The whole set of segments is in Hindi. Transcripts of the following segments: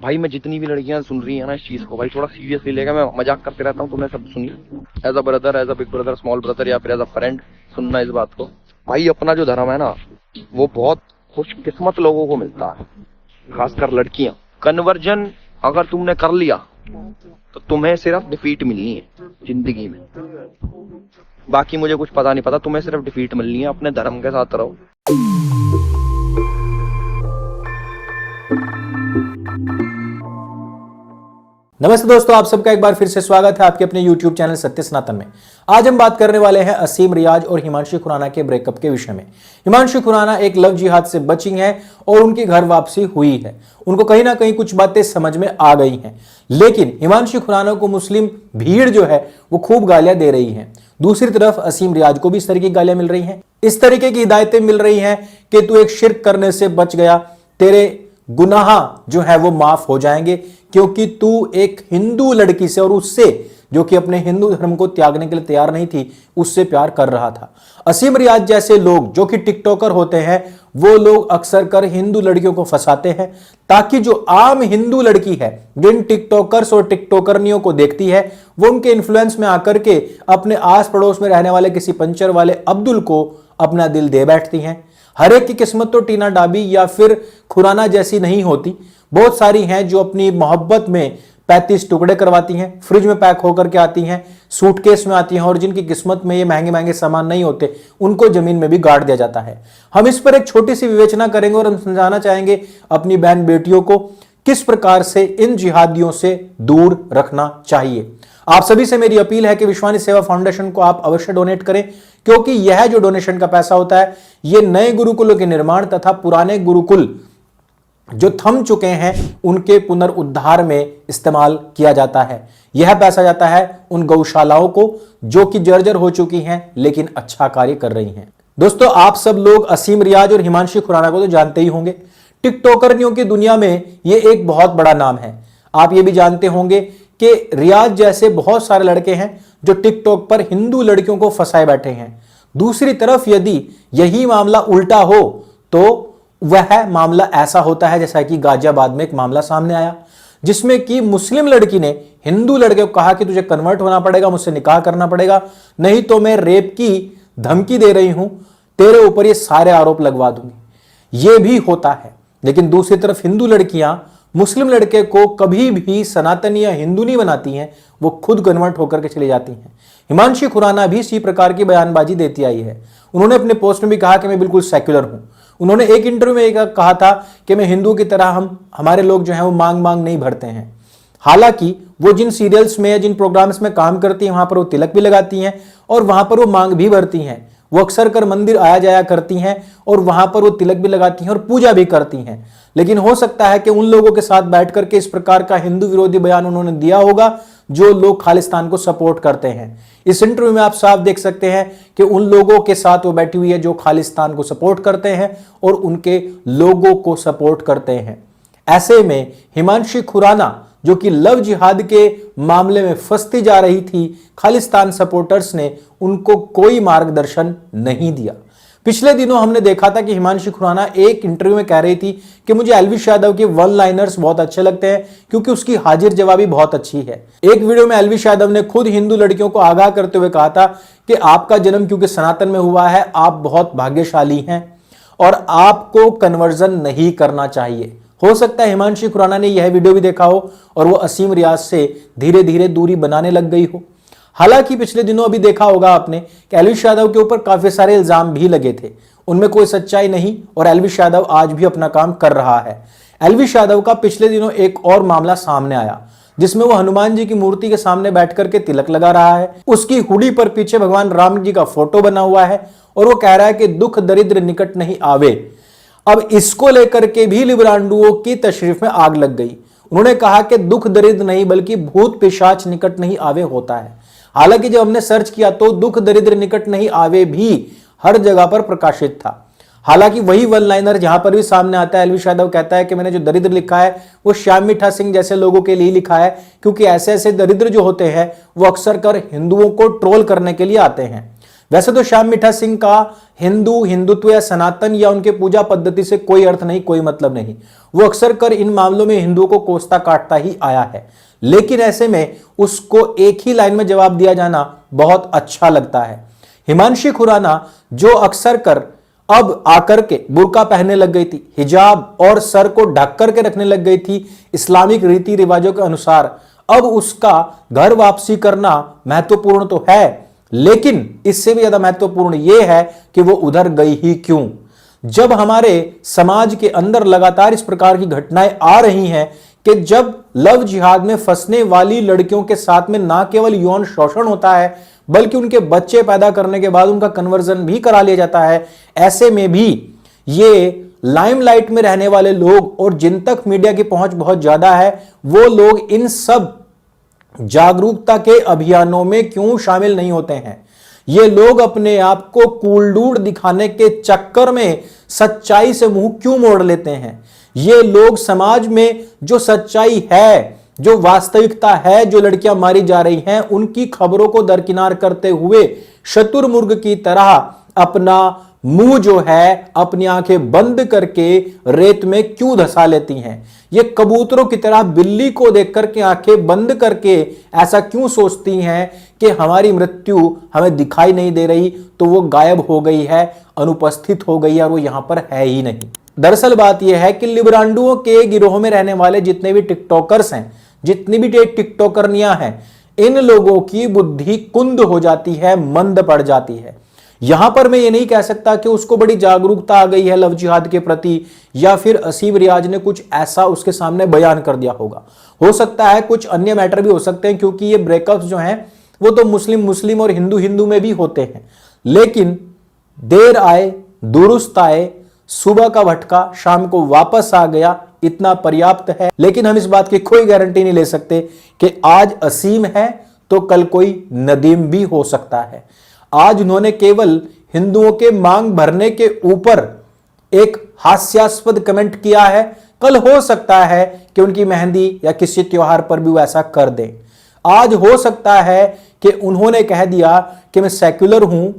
भाई मैं जितनी भी लड़कियां सुन रही है ना इस चीज को, भाई थोड़ा सीरियसली लेगा। मैं मजाक करते रहता हूँ, तुमने सब सुनी। As a brother, as a big brother, small brother या फिर एज अ फ्रेंड सुनना इस बात को। भाई अपना जो धर्म है ना, वो बहुत खुशकिस्मत लोगों को मिलता है, खासकर लड़कियां। कन्वर्जन अगर तुमने कर लिया तो तुम्हें सिर्फ डिफीट मिलनी है जिंदगी में। बाकी मुझे कुछ पता नहीं पता, तुम्हें सिर्फ डिफीट मिलनी है। अपने धर्म के साथ रहो। नमस्ते दोस्तों, आप सबका एक बार फिर से स्वागत है आपके अपने YouTube चैनल सत्य सनातन में। आज हम बात करने वाले हैं असीम रियाज और हिमांशी खुराना के ब्रेकअप के विषय में। हिमांशी खुराना एक लव जिहाद से बची हैं और उनकी घर वापसी हुई है। उनको कहीं ना कहीं कुछ बातें समझ में आ गई हैं, लेकिन हिमांशी खुराना को मुस्लिम भीड़ जो है वो खूब गालियां दे रही है। दूसरी तरफ असीम रियाज को भी इस तरह की गालियां मिल रही हैं, इस तरीके की हिदायतें मिल रही हैं कि तू एक शिर्क करने से बच गया, तेरे गुनाह जो है वो माफ हो जाएंगे क्योंकि तू एक हिंदू लड़की से और उससे जो कि अपने हिंदू धर्म को त्यागने के लिए तैयार नहीं थी, उससे प्यार कर रहा था। असीम रियाज जैसे लोग जो कि टिकटॉकर होते हैं, वो लोग अक्सर कर हिंदू लड़कियों को फंसाते हैं ताकि जो आम हिंदू लड़की है, जिन टिकटॉकर्स और टिकटॉकरनियों को देखती है, वो उनके इन्फ्लुएंस में आकर के अपने आस पड़ोस में रहने वाले किसी पंचर वाले अब्दुल को अपना दिल दे बैठती हैं। हर एक की किस्मत तो टीना डाबी या फिर खुराना जैसी नहीं होती। बहुत सारी हैं जो अपनी मोहब्बत में 35 टुकड़े करवाती हैं, फ्रिज में पैक होकर के आती हैं, सूटकेस में आती हैं, और जिनकी किस्मत में ये महंगे महंगे सामान नहीं होते उनको जमीन में भी गाड़ दिया जाता है। हम इस पर एक छोटी सी विवेचना करेंगे और हम समझाना चाहेंगे अपनी बहन बेटियों को किस प्रकार से इन जिहादियों से दूर रखना चाहिए। आप सभी से मेरी अपील है कि विश्वानी सेवा फाउंडेशन को आप अवश्य डोनेट करें, क्योंकि यह जो डोनेशन का पैसा होता है, यह नए गुरुकुलों के निर्माण तथा पुराने गुरुकुल जो थम चुके हैं उनके पुनरुद्धार में इस्तेमाल किया जाता है। यह पैसा जाता है उन गौशालाओं को जो कि जर्जर हो चुकी हैं लेकिन अच्छा कार्य कर रही हैं। दोस्तों, आप सब लोग असीम रियाज और हिमांशी खुराना को तो जानते ही होंगे। टिकटॉकरनियों की दुनिया में यह एक बहुत बड़ा नाम है। आप ये भी जानते होंगे कि रियाज जैसे बहुत सारे लड़के हैं जो टिकटॉक पर हिंदू लड़कियों को फंसाए बैठे हैं। दूसरी तरफ यदि यही मामला उल्टा हो तो वह मामला ऐसा होता है जैसा कि गाजियाबाद में एक मामला सामने आया, जिसमें कि मुस्लिम लड़की ने हिंदू लड़के को कहा कि तुझे कन्वर्ट होना पड़ेगा, मुझसे निकाह करना पड़ेगा, नहीं तो मैं रेप की धमकी दे रही हूं, तेरे ऊपर ये सारे आरोप लगवा दूंगी। ये भी होता है। लेकिन दूसरी तरफ हिंदू लड़कियां मुस्लिम लड़के को कभी भी सनातनी या हिंदू नहीं बनाती हैं, वो खुद कन्वर्ट होकर के चली जाती हैं। हिमांशी खुराना भी इसी प्रकार की बयानबाजी देती आई है। उन्होंने अपने पोस्ट में भी कहा कि मैं बिल्कुल सेक्युलर हूं। उन्होंने एक इंटरव्यू में एक कहा था कि मैं हिंदू की तरह हमारे लोग जो हैं वो मांग मांग नहीं भरते हैं। हालांकि वो जिन सीरियल्स में, जिन प्रोग्राम्स में काम करती हैं, वहां पर वो तिलक भी लगाती हैं और वहां पर वो मांग भी भरती हैं। वो अक्सर कर मंदिर आया जाया करती हैं और वहां पर वो तिलक भी लगाती हैं और पूजा भी करती हैं। लेकिन हो सकता है कि उन लोगों के साथ बैठ करके इस प्रकार का हिंदू विरोधी बयान उन्होंने दिया होगा जो लोग खालिस्तान को सपोर्ट करते हैं। इस इंटरव्यू में आप साफ देख सकते हैं कि उन लोगों के साथ वो बैठी हुई है जो खालिस्तान को सपोर्ट करते हैं और उनके लोगों को सपोर्ट करते हैं। ऐसे में हिमांशी खुराना जो कि लव जिहाद के मामले में फंसती जा रही थी, खालिस्तान सपोर्टर्स ने उनको कोई मार्गदर्शन नहीं दिया। पिछले दिनों हमने देखा था कि हिमांशी खुराना एक इंटरव्यू में कह रही थी कि मुझे एल्विश यादव के वन लाइनर्स बहुत अच्छे लगते हैं क्योंकि उसकी हाजिर जवाबी बहुत अच्छी है। एक वीडियो में एल्विश यादव ने खुद हिंदू लड़कियों को आगाह करते हुए कहा था कि आपका जन्म क्योंकि सनातन में हुआ है, आप बहुत भाग्यशाली हैं और आपको कन्वर्जन नहीं करना चाहिए। हो सकता है हिमांशी खुराना ने यह वीडियो भी देखा हो और वो असीम रियाज से धीरे धीरे दूरी बनाने लग गई हो। हालांकि पिछले दिनों अभी देखा होगा आपने कि एल्विश यादव के ऊपर काफी सारे इल्जाम भी लगे थे, उनमें कोई सच्चाई नहीं और एल्विश यादव आज भी अपना काम कर रहा है। एल्विश यादव का पिछले दिनों एक और मामला सामने आया जिसमें वो हनुमान जी की मूर्ति के सामने बैठ करके तिलक लगा रहा है। उसकी हुडी पर पीछे भगवान राम जी का फोटो बना हुआ है और वो कह रहा है कि दुख दरिद्र निकट नहीं आवे। अब इसको लेकर के भी लिब्रांडुओं की तशरीफ में आग लग गई। उन्होंने कहा कि दुख दरिद्र नहीं बल्कि भूत पिशाच निकट नहीं आवे होता है। हालांकि जब हमने सर्च किया तो दुख दरिद्र निकट नहीं आवे भी हर जगह पर प्रकाशित था। हालांकि वही वन लाइनर जहां पर भी सामने आता है, एल्विश यादव कहता है कि मैंने जो दरिद्र लिखा है वो श्याम मीठा सिंह जैसे लोगों के लिए लिखा है, क्योंकि ऐसे ऐसे दरिद्र जो होते हैं वो अक्सर कर हिंदुओं को ट्रोल करने के लिए आते हैं। वैसे तो श्याम मीठा सिंह का हिंदुत्व या सनातन या उनके पूजा पद्धति से कोई अर्थ नहीं, कोई मतलब नहीं। वो अक्सर कर इन मामलों में हिंदुओं को कोसता काटता ही आया है, लेकिन ऐसे में उसको एक ही लाइन में जवाब दिया जाना बहुत अच्छा लगता है। हिमांशी खुराना जो अक्सर कर अब आकर के बुर्का पहनने लग गई थी, हिजाब और सर को ढक करके रखने लग गई थी इस्लामिक रीति रिवाजों के अनुसार, अब उसका घर वापसी करना महत्वपूर्ण तो है, लेकिन इससे भी ज्यादा महत्वपूर्ण यह है कि वो उधर गई ही क्यों। जब हमारे समाज के अंदर लगातार इस प्रकार की घटनाएं आ रही हैं कि जब लव जिहाद में फंसने वाली लड़कियों के साथ में ना केवल यौन शोषण होता है बल्कि उनके बच्चे पैदा करने के बाद उनका कन्वर्जन भी करा लिया जाता है, ऐसे में भी ये लाइमलाइट में रहने वाले लोग और जिन तक मीडिया की पहुंच बहुत ज्यादा है वो लोग इन सब जागरूकता के अभियानों में क्यों शामिल नहीं होते हैं। ये लोग अपने आप को कूल डूड दिखाने के चक्कर में सच्चाई से मुंह क्यों मोड़ लेते हैं। ये लोग समाज में जो सच्चाई है, जो वास्तविकता है, जो लड़कियां मारी जा रही हैं, उनकी खबरों को दरकिनार करते हुए शतुरमुर्ग की तरह अपना मुंह जो है, अपनी आंखें बंद करके रेत में क्यों धंसा लेती हैं। ये कबूतरों की तरह बिल्ली को देख करके आंखें बंद करके ऐसा क्यों सोचती हैं कि हमारी मृत्यु हमें दिखाई नहीं दे रही, तो वो गायब हो गई है, अनुपस्थित हो गई है और वो यहां पर है ही नहीं। दरअसल बात यह है कि लिब्रांडुओं के गिरोह में रहने वाले जितने भी टिकटॉकर्स हैं, जितनी भी टिकटॉकरनियां हैं, इन लोगों की बुद्धि कुंद हो जाती है, मंद पड़ जाती है। यहां पर मैं ये नहीं कह सकता कि उसको बड़ी जागरूकता आ गई है लव जिहाद के प्रति, या फिर असीम रियाज ने कुछ ऐसा उसके सामने बयान कर दिया होगा। हो सकता है कुछ अन्य मैटर भी हो सकते हैं, क्योंकि ये ब्रेकअप्स जो हैं वो तो मुस्लिम और हिंदू में भी होते हैं। लेकिन देर आए दुरुस्त आए, सुबह का भटका शाम को वापस आ गया, इतना पर्याप्त है। लेकिन हम इस बात की कोई गारंटी नहीं ले सकते कि आज असीम है तो कल कोई नदीम भी हो सकता है। आज उन्होंने केवल हिंदुओं के मांग भरने के ऊपर एक हास्यास्पद कमेंट किया है, कल हो सकता है कि उनकी मेहंदी या किसी त्योहार पर भी वो ऐसा कर दें। आज हो सकता है कि उन्होंने कह दिया कि मैं सेक्युलर हूं,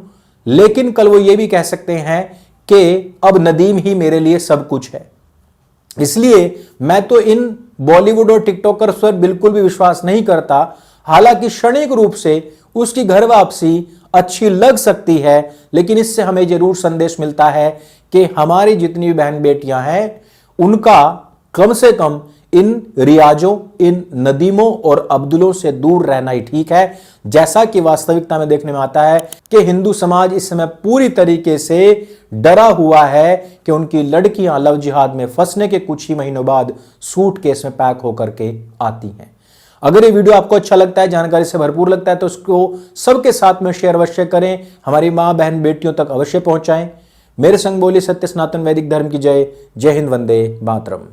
लेकिन कल वो ये भी कह सकते हैं कि अब नदीम ही मेरे लिए सब कुछ है। इसलिए मैं तो इन बॉलीवुड और टिकटॉकर्स पर बिल्कुल भी विश्वास नहीं करता। हालांकि क्षणिक रूप से उसकी घर वापसी अच्छी लग सकती है, लेकिन इससे हमें जरूर संदेश मिलता है कि हमारी जितनी भी बहन बेटियां हैं उनका कम से कम इन रियाजों, इन नदीमों और अब्दुलों से दूर रहना ही ठीक है। जैसा कि वास्तविकता में देखने में आता है कि हिंदू समाज इस समय पूरी तरीके से डरा हुआ है कि उनकी लड़कियां लव जिहाद में फंसने के कुछ ही महीनों बाद सूटकेस में पैक होकर के आती हैं। अगर ये वीडियो आपको अच्छा लगता है, जानकारी से भरपूर लगता है, तो उसको सबके साथ में शेयर अवश्य करें, हमारी मां बहन बेटियों तक अवश्य पहुंचाएं। मेरे संग बोली सत्य सनातन वैदिक धर्म की जय। जय हिंद, वंदे मातरम।